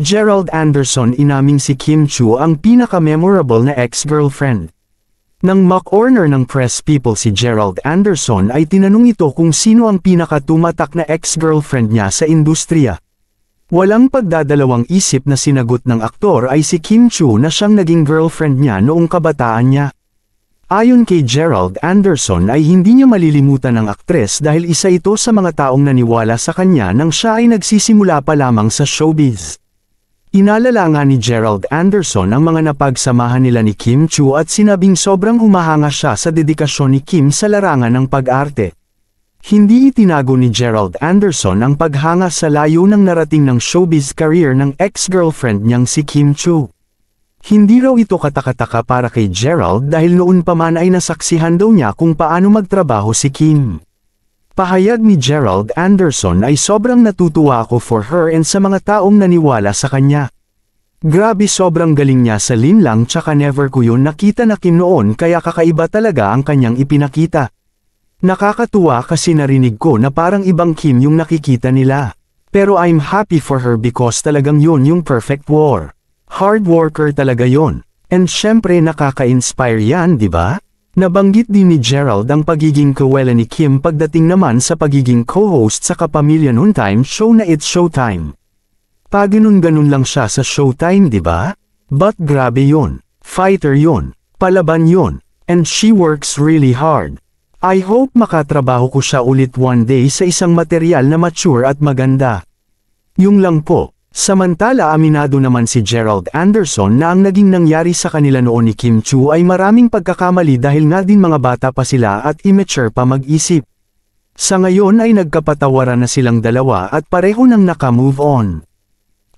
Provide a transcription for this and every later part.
Gerald Anderson inaming si Kim Chiu ang pinaka-memorable na ex-girlfriend. Nang mock-corner ng press people si Gerald Anderson ay tinanong ito kung sino ang pinaka-tumatak na ex-girlfriend niya sa industriya. Walang pagdadalawang isip na sinagot ng aktor ay si Kim Chiu na siyang naging girlfriend niya noong kabataan niya. Ayon kay Gerald Anderson ay hindi niya malilimutan ang aktres dahil isa ito sa mga taong naniwala sa kanya nang siya ay nagsisimula pa lamang sa showbiz. Inalala nga ni Gerald Anderson ang mga napagsamahan nila ni Kim Chiu at sinabing sobrang humahanga siya sa dedikasyon ni Kim sa larangan ng pag-arte. Hindi itinago ni Gerald Anderson ang paghanga sa layo ng narating ng showbiz career ng ex-girlfriend niyang si Kim Chiu. Hindi raw ito katakataka para kay Gerald dahil noon pa man ay nasaksihan daw niya kung paano magtrabaho si Kim. Pahayag ni Gerald Anderson ay sobrang natutuwa ako for her and sa mga taong naniwala sa kanya. Grabe sobrang galing niya sa linlang tsaka never ko yun nakita na Kim noon kaya kakaiba talaga ang kanyang ipinakita. Nakakatuwa kasi narinig ko na parang ibang Kim yung nakikita nila. Pero I'm happy for her because talagang yun yung perfect war. Hard worker talaga yun. And syempre nakaka-inspire yan, di ba? Nabanggit din ni Gerald ang pagiging kawela ni Kim pagdating naman sa pagiging co-host sa kapamilya noontime show na It's Showtime. Paganun-ganun lang siya sa Showtime, di ba? But grabe yun. Fighter yun. Palaban yun. And she works really hard. I hope makatrabaho ko siya ulit one day sa isang material na mature at maganda. Yung lang po. Samantala aminado naman si Gerald Anderson na ang naging nangyari sa kanila noon ni Kim Chiu ay maraming pagkakamali dahil nga din mga bata pa sila at immature pa mag-isip. Sa ngayon ay nagkapatawaran na silang dalawa at pareho nang naka-move on.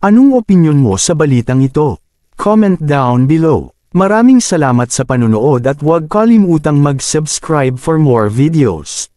Anong opinyon mo sa balitang ito? Comment down below. Maraming salamat sa panunood at huwag kalimutang mag-subscribe for more videos.